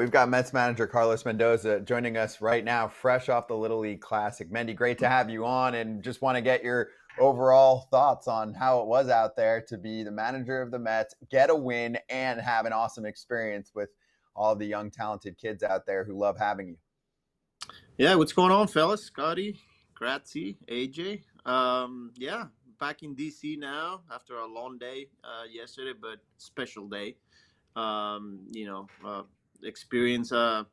We've got Mets manager Carlos Mendoza joining us right now, fresh off the Little League Classic. Mendy, great to have you on, and just want to get your overall thoughts on how it was out there to be the manager of the Mets, get a win, and have an awesome experience with all the young, talented kids out there who love having you. Yeah, what's going on, fellas? Scotty, Grazie, AJ. Back in DC now after a long day yesterday, but special day. Experience a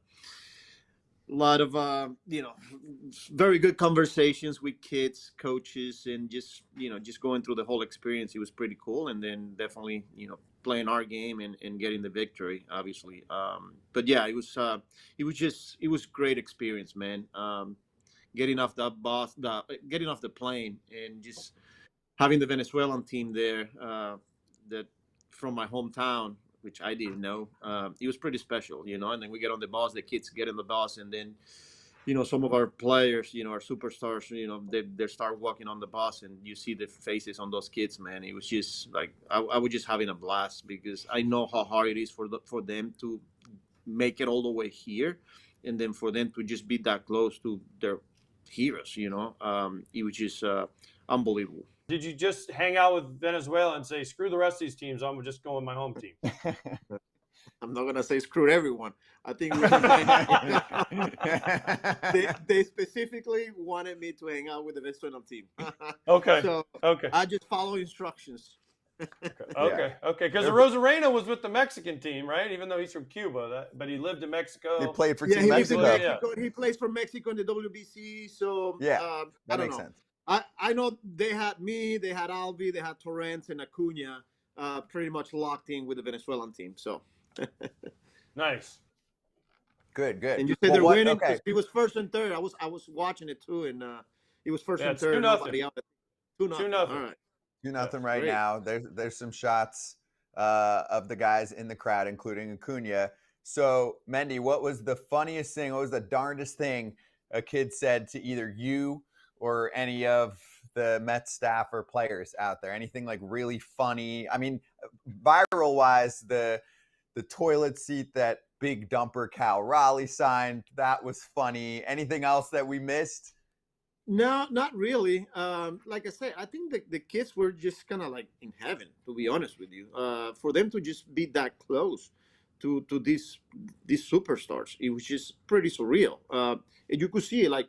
lot of very good conversations with kids, coaches, and just going through the whole experience. It was pretty cool, and then definitely playing our game and getting the victory, obviously. But yeah, it was great experience, man. Getting off getting off the plane and just having the Venezuelan team there, that from my hometown, which I didn't know. It was pretty special, And then we get on the bus, the kids get in the bus, and then, some of our players, our superstars, they start walking on the bus, and you see the faces on those kids, man. It was just like I was just having a blast because I know how hard it is for them to make it all the way here, and then for them to just be that close to their heroes, it was just unbelievable. Did you just hang out with Venezuela and say, screw the rest of these teams, I'm just going with my home team? I'm not going to say screw everyone. I think they specifically wanted me to hang out with the Venezuelan team. Okay. So okay. I just follow instructions. Okay. Because Rosarena was with the Mexican team, right? Even though he's from Cuba, but he lived in Mexico. He played for Team Mexico. He plays for Mexico in the WBC. So that I don't makes know. sense. I know they had me, they had Alvi, they had Torrance and Acuna pretty much locked in with the Venezuelan team. So nice. Good. And you said they're winning because he was first and third. I was watching it too, and he was first and third. 2-0. 2-0. All right. 2-0 right now. There's some shots of the guys in the crowd, including Acuna. So, Mendy, what was the funniest thing? What was the darndest thing a kid said to either you or any of the Mets staff or players out there? Anything like really funny? I mean, viral wise, the toilet seat that big dumper Cal Raleigh signed, that was funny. Anything else that we missed? No, not really. Like I said, I think the kids were just kind of like in heaven, to be honest with you. For them to just be that close to these superstars, it was just pretty surreal. And you could see it, like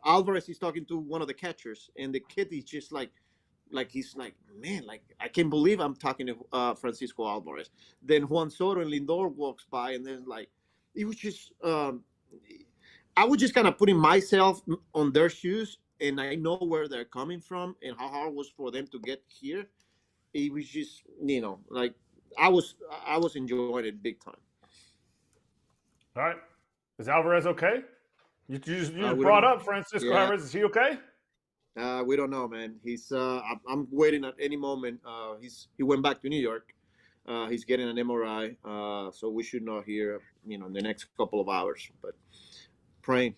Alvarez is talking to one of the catchers, and the kid is just like he's like, man, like I can't believe I'm talking to Francisco Álvarez. Then Juan Soto and Lindor walks by, and then like it was just. I was just kind of putting myself on their shoes, and I know where they're coming from and how hard it was for them to get here. It was just, like I was enjoying it big time. All right, is Alvarez okay? You just brought up Francisco Álvarez. Is he okay? We don't know, man. He's. I'm waiting at any moment. He went back to New York. He's getting an MRI. So we should know here, in the next couple of hours. But praying.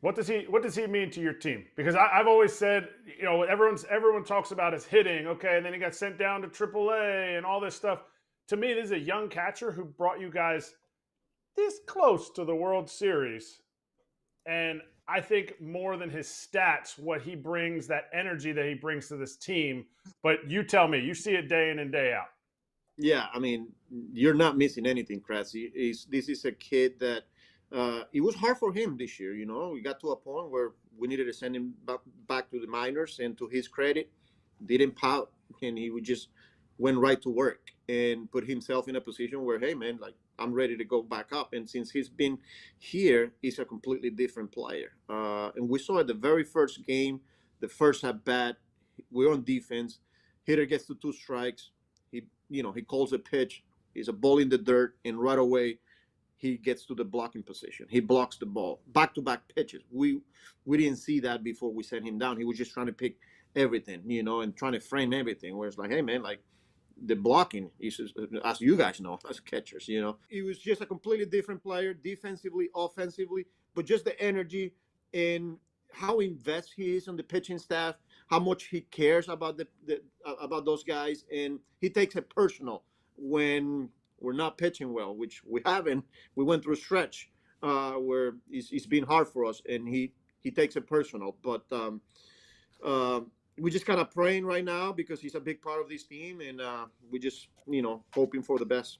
What does he mean to your team? Because I've always said, everyone talks about his hitting, okay, and then he got sent down to AAA and all this stuff. To me, this is a young catcher who brought you guys this close to the World Series. And I think more than his stats, what he brings, that energy that he brings to this team. But you tell me, you see it day in and day out. Yeah, I mean, you're not missing anything, Krassi. This is a kid that it was hard for him this year. We got to a point where we needed to send him back to the minors, and to his credit, didn't pout, and he just went right to work and put himself in a position where, hey, man, like I'm ready to go back up. And since he's been here, he's a completely different player. And we saw at the very first game, the first at bat, we're on defense. Hitter gets to 2 strikes. He calls a pitch. He's a ball in the dirt, and right away he gets to the blocking position. He blocks the ball. Back-to-back pitches. We didn't see that before we sent him down. He was just trying to pick everything, and trying to frame everything. Where it's like, hey, man, like the blocking is, as you guys know, as catchers, He was just a completely different player, defensively, offensively, but just the energy and how invested he is on the pitching staff, how much he cares about about those guys, and he takes it personal when we're not pitching well, which we haven't. We went through a stretch where it's been hard for us, and he takes it personal. But we're just kind of praying right now because he's a big part of this team, and we just hoping for the best.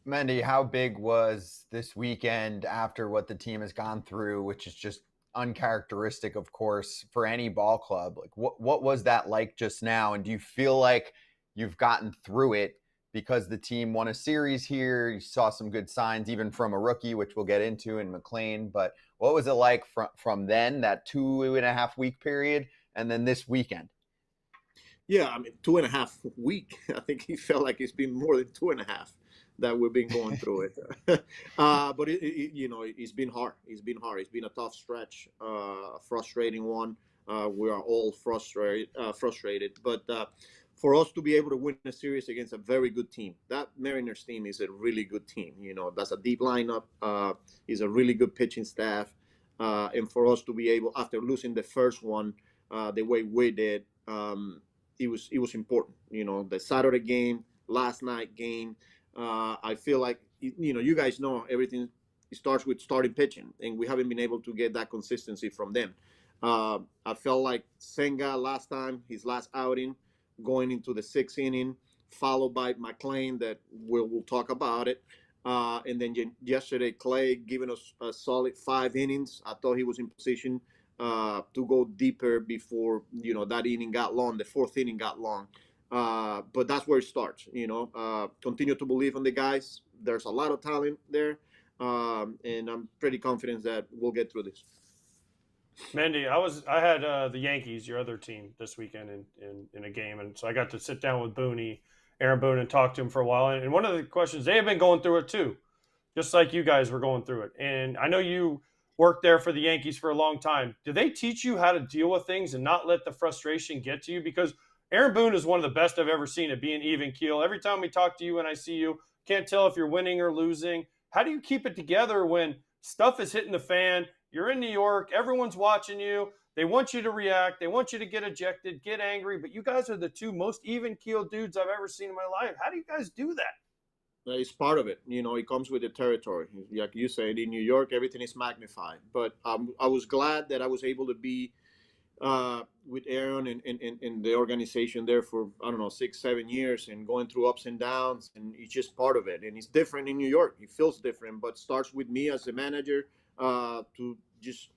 Mendy, how big was this weekend after what the team has gone through, which is just uncharacteristic, of course, for any ball club? Like, what was that like just now? And do you feel like you've gotten through it because the team won a series here? You saw some good signs, even from a rookie, which we'll get into in McLean. But what was it like from then, that 2.5 week period, and then this weekend? Yeah, I mean, 2.5 week. I think he felt like it's been more than 2.5 that we've been going through it. But it's been hard. It's been hard. It's been a tough stretch, frustrating one. We are all frustrated. But for us to be able to win a series against a very good team, that Mariners team is a really good team. That's a deep lineup. Is a really good pitching staff. And for us to be able, after losing the first one, the way we did, it was important. The Saturday game, last night game. I feel like you guys know everything starts with starting pitching, and we haven't been able to get that consistency from them. I felt like Senga last time, his last outing, going into the 6th inning, followed by McLean, that we'll talk about it. And then yesterday, Clay giving us a solid 5 innings. I thought he was in position to go deeper before that inning got long. The 4th inning got long. But that's where it starts. Continue to believe in the guys. There's a lot of talent there, and I'm pretty confident that we'll get through this. Mendy, I had the Yankees, your other team, this weekend in a game, and so I got to sit down with Aaron Boone, and talk to him for a while. And one of the questions, they have been going through it too, just like you guys were going through it. And I know you worked there for the Yankees for a long time. Do they teach you how to deal with things and not let the frustration get to you? Because Aaron Boone is one of the best I've ever seen at being even keel. Every time we talk to you and I see you, can't tell if you're winning or losing. How do you keep it together when stuff is hitting the fan? You're in New York. Everyone's watching you. They want you to react. They want you to get ejected, get angry. But you guys are the two most even keel dudes I've ever seen in my life. How do you guys do that? It's part of it. It comes with the territory. Like you said, in New York, everything is magnified. But I was glad that I was able to be with Aaron and the organization there for, 6-7 years, and going through ups and downs, and it's just part of it. And it's different in New York. It feels different, but starts with me as a manager to just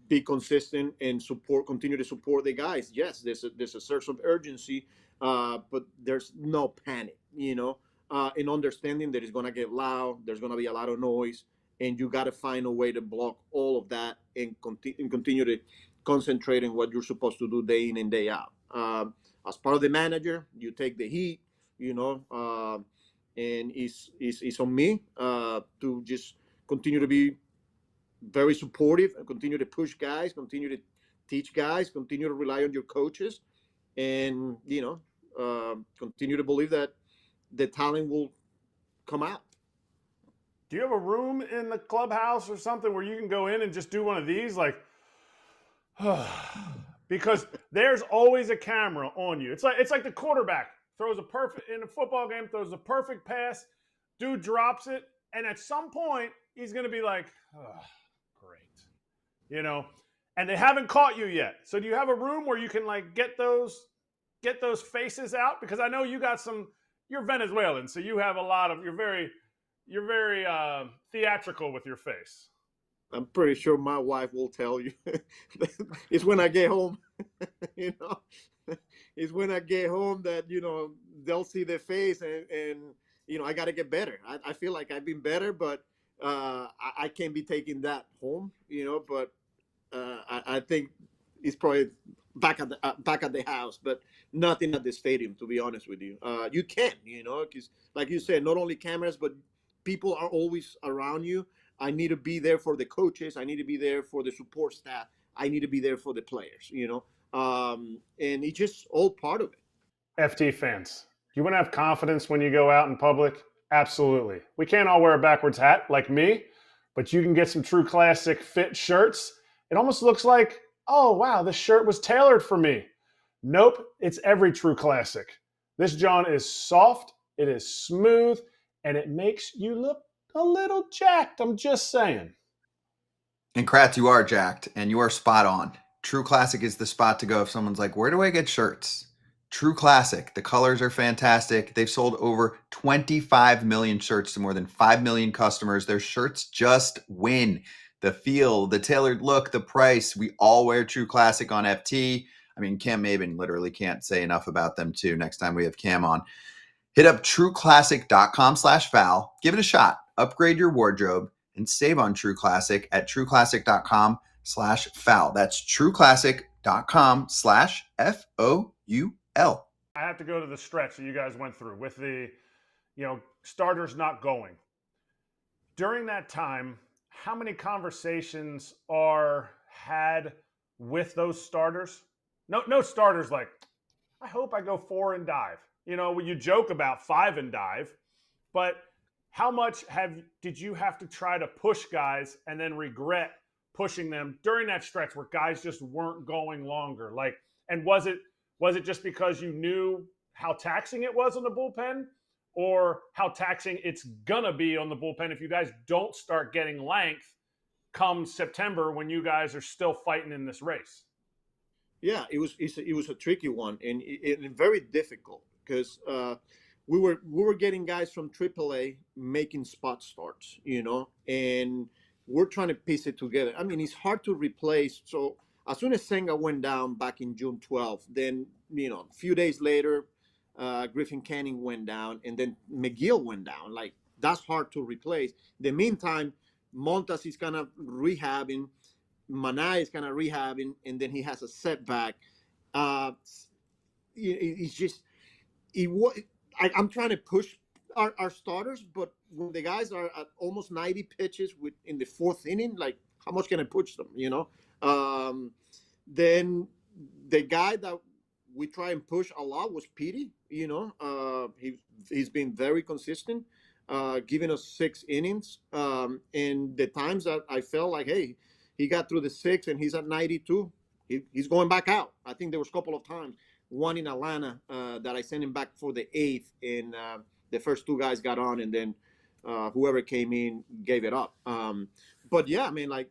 be consistent and continue to support the guys. Yes, there's a sense of urgency, but there's no panic, in understanding that it's going to get loud, there's going to be a lot of noise, and you got to find a way to block all of that and continue to concentrate on what you're supposed to do day in and day out. As part of the manager, you take the heat, and it's on me to just continue to be very supportive and continue to push guys, continue to teach guys, continue to rely on your coaches, and continue to believe that the talent will come out. Do you have a room in the clubhouse or something where you can go in and just do one of these, like, because there's always a camera on you. It's like the quarterback throws a perfect in a football game, throws a perfect pass, dude drops it, and at some point he's going to be like, oh, great, and they haven't caught you yet. So do you have a room where you can like get those faces out? Because I know you got you're Venezuelan, so you have a lot of, you're very theatrical with your face. I'm pretty sure my wife will tell you. It's when I get home, it's when I get home that, they'll see their face, and I got to get better. I feel like I've been better, but I can't be taking that home, but I think it's probably back at the house, but nothing at the stadium, to be honest with you. You can, because like you said, not only cameras, but people are always around you. I need to be there for the coaches. I need to be there for the support staff. I need to be there for the players, and it's just all part of it. FT fans, do you want to have confidence when you go out in public? Absolutely. We can't all wear a backwards hat like me, but you can get some True Classic fit shirts. It almost looks like, oh, wow, this shirt was tailored for me. Nope, it's every True Classic. This John is soft. It is smooth, and it makes you look a little jacked. I'm just saying. And Kratz, you are jacked, and you are spot on. True Classic is the spot to go if someone's like, where do I get shirts? True Classic. The colors are fantastic. They've sold over 25 million shirts to more than 5 million customers. Their shirts just win. The feel, the tailored look, the price. We all wear True Classic on FT. I mean, Cam Maben literally can't say enough about them too next time we have Cam on. Hit up trueclassic.com/Val. Give it a shot. Upgrade your wardrobe and save on True Classic at trueclassic.com/foul. That's trueclassic.com/FOUL. I have to go to the stretch that you guys went through with the, starters not going. During that time, how many conversations are had with those starters? No starters like, I hope I go 4 and dive. You joke about 5 and dive, but how much did you have to try to push guys and then regret pushing them during that stretch where guys just weren't going longer? And was it just because you knew how taxing it was on the bullpen, or how taxing it's gonna be on the bullpen if you guys don't start getting length come September when you guys are still fighting in this race? Yeah, it was a tricky one and very difficult because we were getting guys from AAA making spot starts, and we're trying to piece it together. I mean, it's hard to replace. So as soon as Senga went down back in June 12th, then a few days later, Griffin Canning went down, and then McGill went down. Like, that's hard to replace. In the meantime, Montas is kind of rehabbing. Mana is kind of rehabbing, and then he has a setback. It's just I'm trying to push our starters, but when the guys are at almost 90 pitches in the 4th inning, like, how much can I push them? Then the guy that we try and push a lot was Petey. He's been very consistent, giving us 6 innings. And the times that I felt like, hey, he got through the 6 and he's at 92, he's going back out. I think there was a couple of times, one in Atlanta that I sent him back for the 8th, and the first 2 guys got on, and then whoever came in gave it up. But yeah, I mean, like,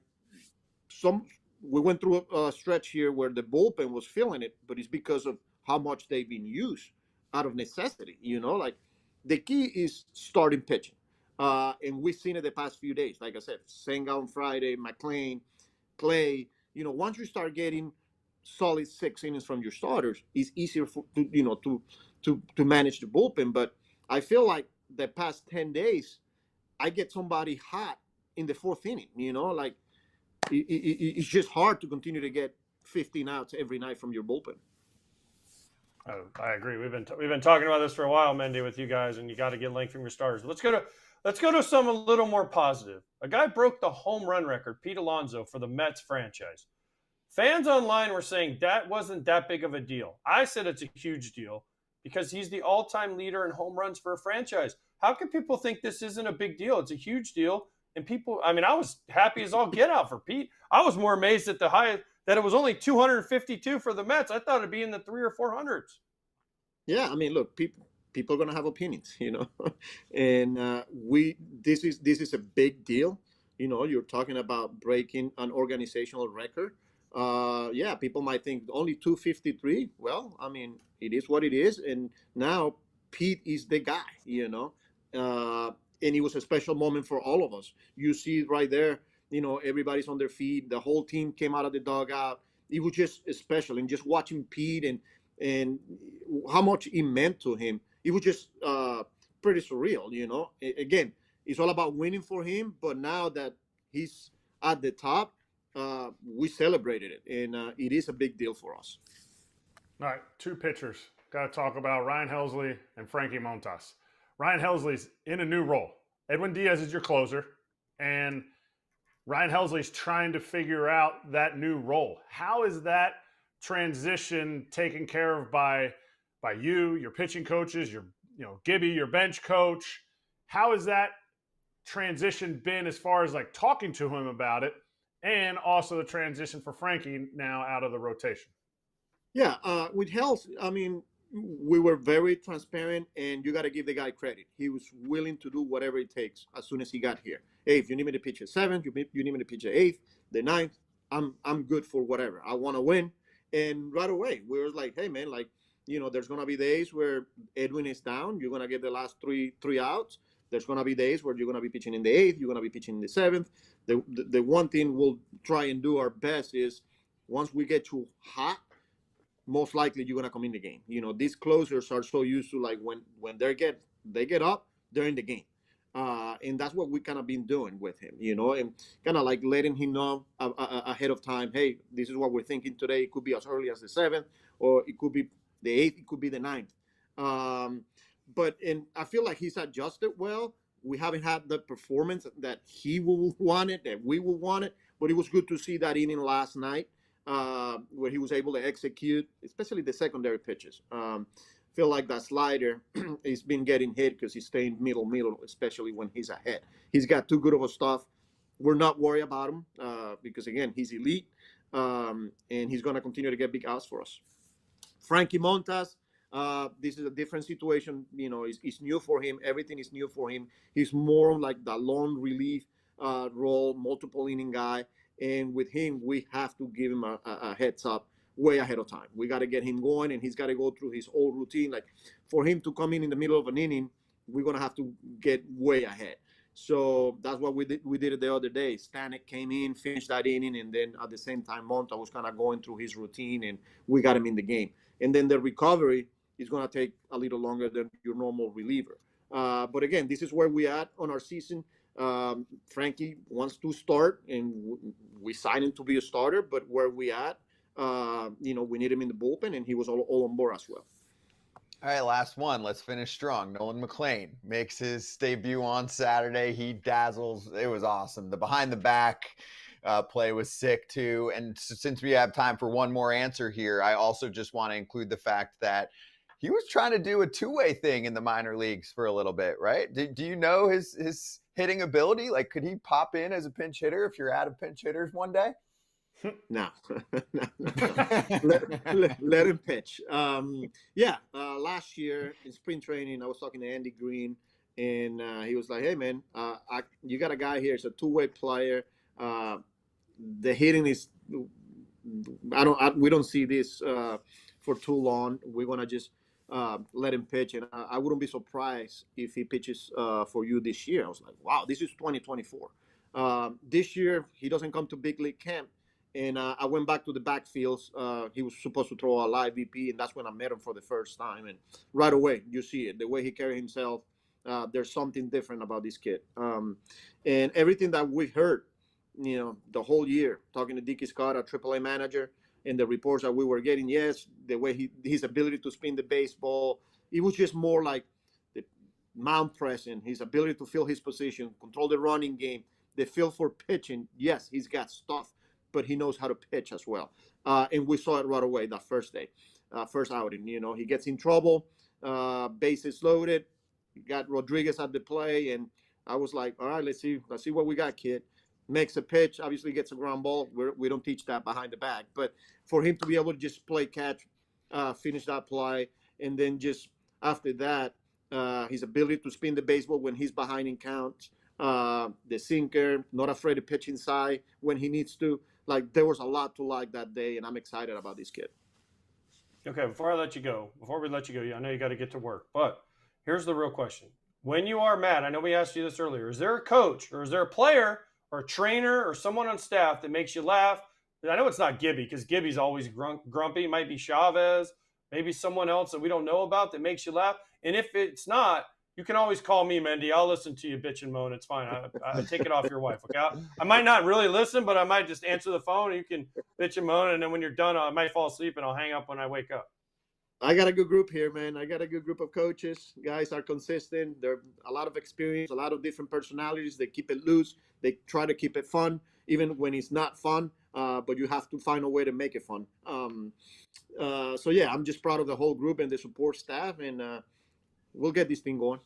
we went through a stretch here where the bullpen was feeling it, but it's because of how much they've been used out of necessity. Like, the key is starting pitching. And we've seen it the past few days. Like I said, Senga on Friday, McLean, Clay. Once you start getting solid 6 innings from your starters, it's easier to manage the bullpen. But I feel like the past 10 days, I get somebody hot in the 4th inning. Like, it's just hard to continue to get 15 outs every night from your bullpen. Oh, I agree. We've been talking about this for a while, Mendy, with you guys, and you got to get length from your starters. Let's go to some a little more positive. A guy broke the home run record, Pete Alonso, for the Mets franchise. Fans online were saying that wasn't that big of a deal. I said it's a huge deal because he's the all-time leader in home runs for a franchise. How can people think this isn't a big deal? It's a huge deal. And people, I mean, I was happy as all get out for Pete. I was more amazed at that it was only 252 for the Mets. I thought it'd be in the 300 or 400s. Yeah, I mean, look, people are gonna have opinions, and this is a big deal. You're talking about breaking an organizational record. Yeah, people might think only 253. Well, I mean, it is what it is, and now Pete is the guy, and it was a special moment for all of us. You see it right there, everybody's on their feet. The whole team came out of the dugout. It was just special, and just watching Pete and how much it meant to him, it was just pretty surreal. Again, it's all about winning for him, but now that he's at the top, we celebrated it, and it is a big deal for us. All right, 2 pitchers. Got to talk about Ryan Helsley and Frankie Montas. Ryan Helsley's in a new role. Edwin Diaz is your closer, and Ryan Helsley's trying to figure out that new role. How is that transition taken care of by you, your pitching coaches, your Gibby, your bench coach? How has that transition been as far as like talking to him about it, and also the transition for Frankie now out of the rotation? Yeah, with Helsley, I mean, we were very transparent, and you got to give the guy credit. He was willing to do whatever it takes as soon as he got here. Hey, if you need me to pitch at 7th, you need me to pitch at 8th, the 9th, I'm good for whatever. I want to win. And right away, we were like, hey, man, like, there's going to be days where Edwin is down. You're going to get the last three outs. There's going to be days where you're going to be pitching in the 8th. You're going to be pitching in the 7th. The one thing we'll try and do our best is once we get too hot, most likely you're gonna come in the game. These closers are so used to like when they get up, they're in the game, and that's what we kind of been doing with him. And kind of like letting him know ahead of time. Hey, this is what we're thinking today. It could be as early as the 7th, or it could be the 8th. It could be the 9th. And I feel like he's adjusted well. We haven't had the performance that he will want it, that we will want it, but it was good to see that inning last night. Where he was able to execute, especially the secondary pitches. Feel like that slider he's been getting hit because he's staying middle, especially when he's ahead. He's got too good of a stuff. We're not worried about him because, again, he's elite, and he's going to continue to get big outs for us. Frankie Montas, this is a different situation. It's new for him. Everything is new for him. He's more like the lone relief role, multiple inning guy. And with him, we have to give him a heads up way ahead of time. We got to get him going, and he's got to go through his old routine. Like for him to come in the middle of an inning, we're going to have to get way ahead. So that's what we did. We did it the other day. Stanek came in, finished that inning, and then at the same time, Monta was kind of going through his routine, and we got him in the game. And then the recovery is going to take a little longer than your normal reliever. But again, this is where we at on our season. Frankie wants to start, and we signed him to be a starter. But where we at, we need him in the bullpen, and he was all on board as well. All right, last one. Let's finish strong. Nolan McLean makes his debut on Saturday. He dazzles. It was awesome. The behind the back play was sick too. And since we have time for one more answer here, I also just want to include the fact that he was trying to do a two-way thing in the minor leagues for a little bit, right? Do you know his hitting ability? Like, could he pop in as a pinch hitter if you're out of pinch hitters one day? No. let him pitch. Last year in spring training, I was talking to Andy Green, and he was like, hey, man, you got a guy here. It's a two-way player. The hitting is we don't see this for too long. We're going to just let him pitch, and I wouldn't be surprised if he pitches for you this year. I was like, wow, this is 2024. This year, he doesn't come to big league camp, and I went back to the backfields. He was supposed to throw a live VP, and that's when I met him for the first time. And right away, you see it, the way he carried himself. There's something different about this kid. And everything that we've heard, the whole year, talking to Dicky Scott, our AAA manager, and the reports that we were getting, yes, the way his ability to spin the baseball, it was just more like the mound presence, his ability to fill his position, control the running game, the feel for pitching. Yes, he's got stuff, but he knows how to pitch as well. And we saw it right away that first day, first outing. He gets in trouble, bases loaded, got Rodriguez at the play, and I was like, all right, let's see what we got, kid. Makes a pitch, obviously gets a ground ball. We don't teach that behind the back. But for him to be able to just play catch, finish that play, and then just after that, his ability to spin the baseball when he's behind in counts, the sinker, not afraid to pitch inside when he needs to. Like, there was a lot to like that day, and I'm excited about this kid. Okay, before we let you go, I know you got to get to work, but here's the real question. When you are mad, I know we asked you this earlier, is there a coach or is there a player or a trainer or someone on staff that makes you laugh? I know it's not Gibby because Gibby's always grumpy. It might be Chavez, maybe someone else that we don't know about that makes you laugh. And if it's not, you can always call me, Mendy. I'll listen to you bitch and moan. It's fine. I take it off your wife. Okay. I might not really listen, but I might just answer the phone. And you can bitch and moan, and then when you're done, I might fall asleep and I'll hang up when I wake up. I got a good group here, man. I got a good group of coaches. Guys are consistent. They're a lot of experience, a lot of different personalities. They keep it loose. They try to keep it fun, even when it's not fun. But you have to find a way to make it fun. I'm just proud of the whole group and the support staff, and we'll get this thing going.